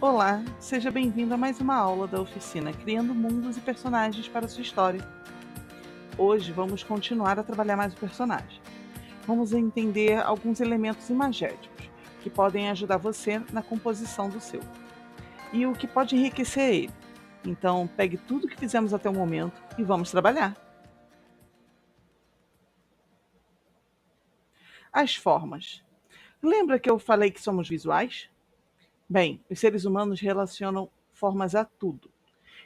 Olá, seja bem-vindo a mais uma aula da oficina Criando Mundos e Personagens para sua história. Hoje vamos continuar a trabalhar mais o personagem. Vamos entender alguns elementos imagéticos que podem ajudar você na composição do seu e o que pode enriquecer ele. Então, pegue tudo que fizemos até o momento e vamos trabalhar. As formas. Lembra que eu falei que somos visuais? Bem, os seres humanos relacionam formas a tudo.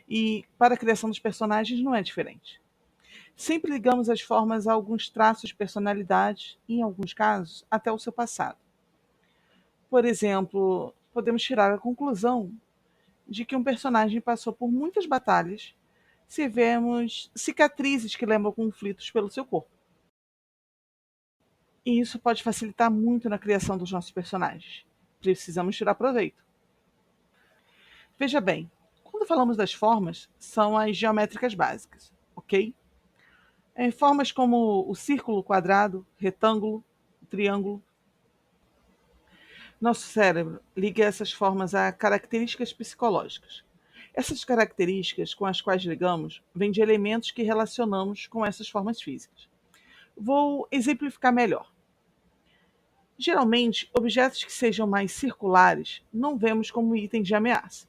E para a criação dos personagens não é diferente. Sempre ligamos as formas a alguns traços de personalidade e, em alguns casos, até o seu passado. Por exemplo, podemos tirar a conclusão de que um personagem passou por muitas batalhas se vemos cicatrizes que lembram conflitos pelo seu corpo. E isso pode facilitar muito na criação dos nossos personagens. Precisamos tirar proveito. Veja bem, quando falamos das formas, são as geométricas básicas, ok? Formas como o círculo, o quadrado, retângulo, o triângulo. Nosso cérebro liga essas formas a características psicológicas. Essas características com as quais ligamos vêm de elementos que relacionamos com essas formas físicas. Vou exemplificar melhor. Geralmente, objetos que sejam mais circulares não vemos como itens de ameaça.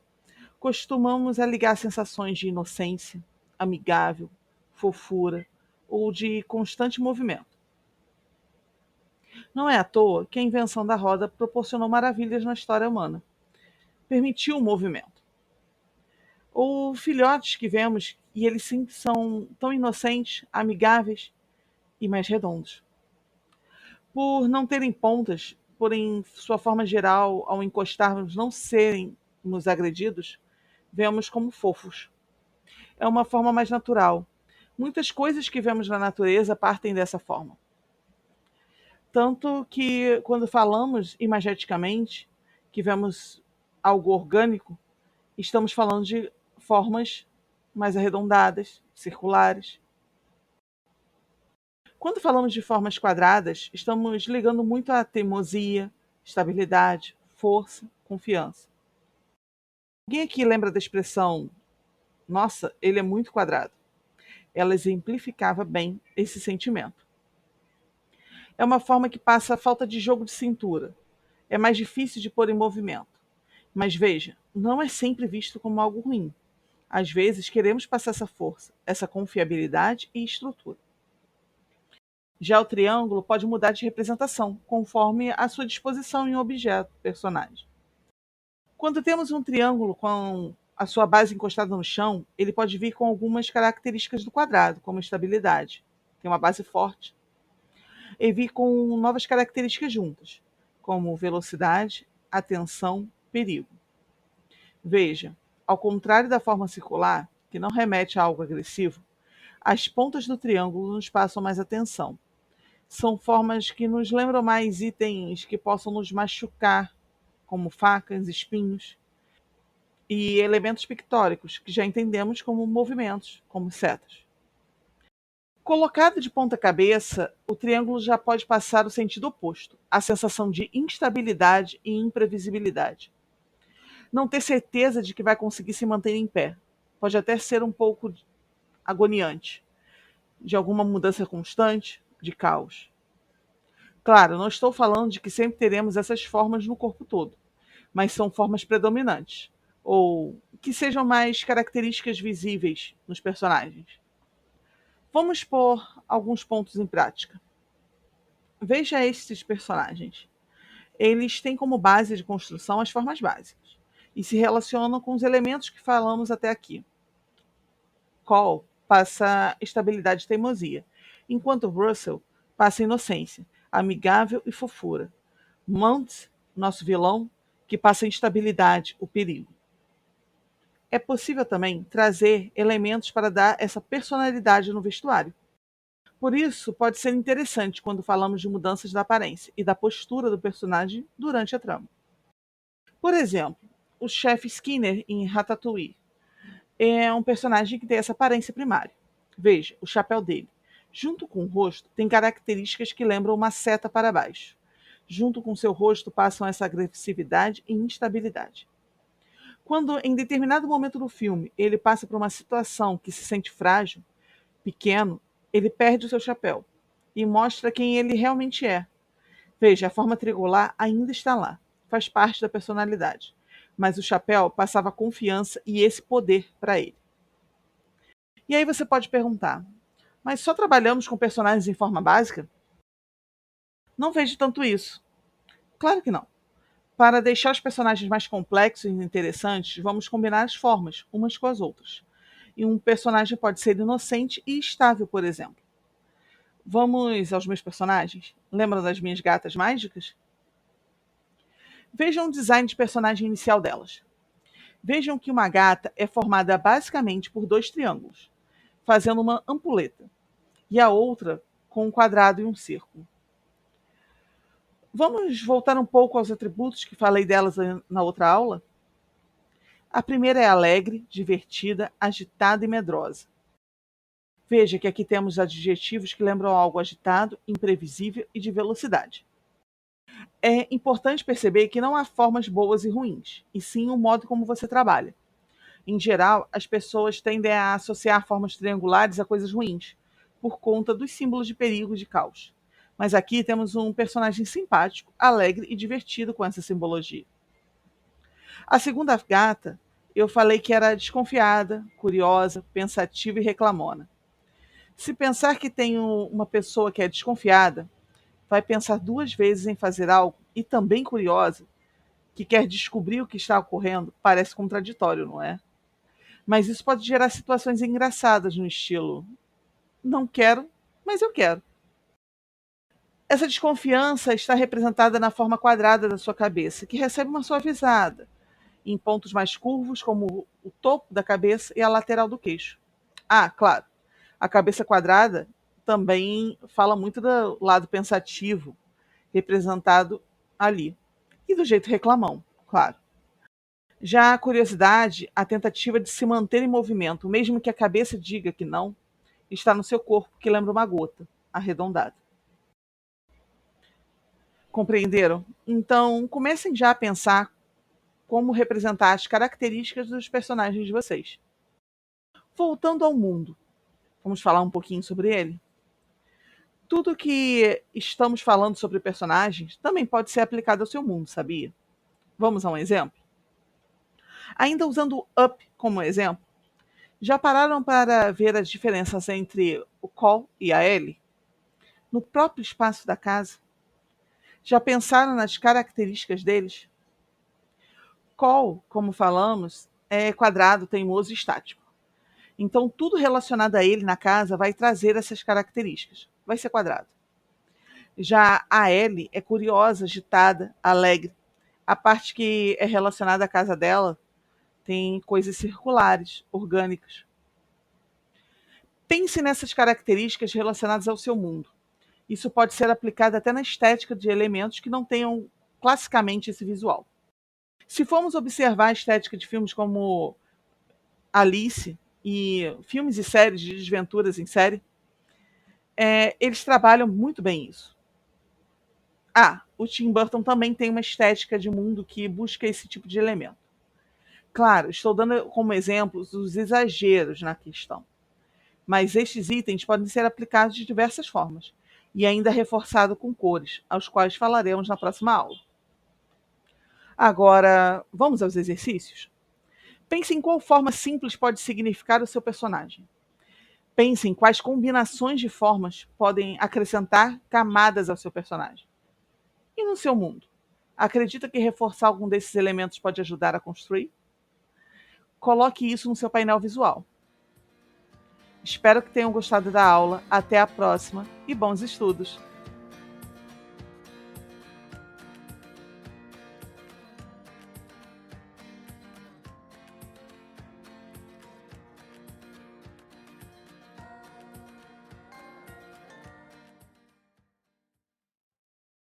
Costumamos a ligar sensações de inocência, amigável, fofura ou de constante movimento. Não é à toa que a invenção da roda proporcionou maravilhas na história humana. Permitiu o movimento. Ou filhotes que vemos, e eles sim são tão inocentes, amigáveis e mais redondos. Por não terem pontas, por em sua forma geral, ao encostarmos não serem nos agredidos, vemos como fofos. É uma forma mais natural. Muitas coisas que vemos na natureza partem dessa forma. Tanto que, quando falamos imageticamente, que vemos algo orgânico, estamos falando de formas mais arredondadas, circulares. Quando falamos de formas quadradas, estamos ligando muito à teimosia, estabilidade, força, confiança. Alguém aqui lembra da expressão "nossa, ele é muito quadrado"? Ela exemplificava bem esse sentimento. É uma forma que passa a falta de jogo de cintura. É mais difícil de pôr em movimento. Mas veja, não é sempre visto como algo ruim. Às vezes queremos passar essa força, essa confiabilidade e estrutura. Já o triângulo pode mudar de representação, conforme a sua disposição em um objeto, personagem. Quando temos um triângulo com a sua base encostada no chão, ele pode vir com algumas características do quadrado, como estabilidade, tem uma base forte, e vir com novas características juntas, como velocidade, atenção, perigo. Veja, ao contrário da forma circular, que não remete a algo agressivo, as pontas do triângulo nos passam mais atenção. São formas que nos lembram mais itens que possam nos machucar, como facas, espinhos, e elementos pictóricos, que já entendemos como movimentos, como setas. Colocado de ponta cabeça, o triângulo já pode passar o sentido oposto, a sensação de instabilidade e imprevisibilidade. Não ter certeza de que vai conseguir se manter em pé. Pode até ser um pouco agoniante, de alguma mudança constante, de caos. Claro, não estou falando de que sempre teremos essas formas no corpo todo, mas são formas predominantes, ou que sejam mais características visíveis nos personagens. Vamos pôr alguns pontos em prática. Veja estes personagens. Eles têm como base de construção as formas básicas e se relacionam com os elementos que falamos até aqui. Cole passa estabilidade e teimosia, enquanto Russell passa inocência, amigável e fofura. Mount, nosso vilão, que passa instabilidade, o perigo. É possível também trazer elementos para dar essa personalidade no vestuário. Por isso, pode ser interessante quando falamos de mudanças da aparência e da postura do personagem durante a trama. Por exemplo, o chefe Skinner em Ratatouille é um personagem que tem essa aparência primária. Veja, o chapéu dele. Junto com o rosto, tem características que lembram uma seta para baixo. Junto com seu rosto passam essa agressividade e instabilidade. Quando, em determinado momento do filme, ele passa por uma situação que se sente frágil, pequeno, ele perde o seu chapéu e mostra quem ele realmente é. Veja, a forma triangular ainda está lá, faz parte da personalidade, mas o chapéu passava confiança e esse poder para ele. E aí você pode perguntar, mas só trabalhamos com personagens em forma básica? Não vejo tanto isso. Claro que não. Para deixar os personagens mais complexos e interessantes, vamos combinar as formas, umas com as outras. E um personagem pode ser inocente e estável, por exemplo. Vamos aos meus personagens? Lembram das minhas gatas mágicas? Vejam o design de personagem inicial delas. Vejam que uma gata é formada basicamente por dois triângulos, fazendo uma ampuleta, e a outra com um quadrado e um círculo. Vamos voltar um pouco aos atributos que falei delas na outra aula? A primeira é alegre, divertida, agitada e medrosa. Veja que aqui temos adjetivos que lembram algo agitado, imprevisível e de velocidade. É importante perceber que não há formas boas e ruins, e sim o modo como você trabalha. Em geral, as pessoas tendem a associar formas triangulares a coisas ruins, por conta dos símbolos de perigo e de caos. Mas aqui temos um personagem simpático, alegre e divertido com essa simbologia. A segunda gata, eu falei que era desconfiada, curiosa, pensativa e reclamona. Se pensar que tem uma pessoa que é desconfiada, vai pensar duas vezes em fazer algo e também curiosa, que quer descobrir o que está ocorrendo, parece contraditório, não é? Mas isso pode gerar situações engraçadas no estilo: não quero, mas eu quero. Essa desconfiança está representada na forma quadrada da sua cabeça, que recebe uma suavizada, em pontos mais curvos, como o topo da cabeça e a lateral do queixo. Ah, claro, a cabeça quadrada também fala muito do lado pensativo, representado ali, e do jeito reclamão, claro. Já a curiosidade, a tentativa de se manter em movimento, mesmo que a cabeça diga que não, está no seu corpo, que lembra uma gota arredondada. Compreenderam? Então, comecem já a pensar como representar as características dos personagens de vocês. Voltando ao mundo, vamos falar um pouquinho sobre ele? Tudo que estamos falando sobre personagens também pode ser aplicado ao seu mundo, sabia? Vamos a um exemplo? Ainda usando o Up como exemplo, já pararam para ver as diferenças entre o Call e a Ellie? No próprio espaço da casa? Já pensaram nas características deles? Call, como falamos, é quadrado, teimoso e estático. Então, tudo relacionado a ele na casa vai trazer essas características. Vai ser quadrado. Já a Ellie é curiosa, agitada, alegre. A parte que é relacionada à casa dela tem coisas circulares, orgânicas. Pense nessas características relacionadas ao seu mundo. Isso pode ser aplicado até na estética de elementos que não tenham classicamente esse visual. Se formos observar a estética de filmes como Alice e filmes e séries de desventuras em série, eles trabalham muito bem isso. Ah, o Tim Burton também tem uma estética de mundo que busca esse tipo de elemento. Claro, estou dando como exemplos os exageros na questão, mas estes itens podem ser aplicados de diversas formas e ainda reforçado com cores, aos quais falaremos na próxima aula. Agora, vamos aos exercícios? Pense em qual forma simples pode significar o seu personagem. Pense em quais combinações de formas podem acrescentar camadas ao seu personagem. E no seu mundo? Acredita que reforçar algum desses elementos pode ajudar a construir? Coloque isso no seu painel visual. Espero que tenham gostado da aula. Até a próxima e bons estudos!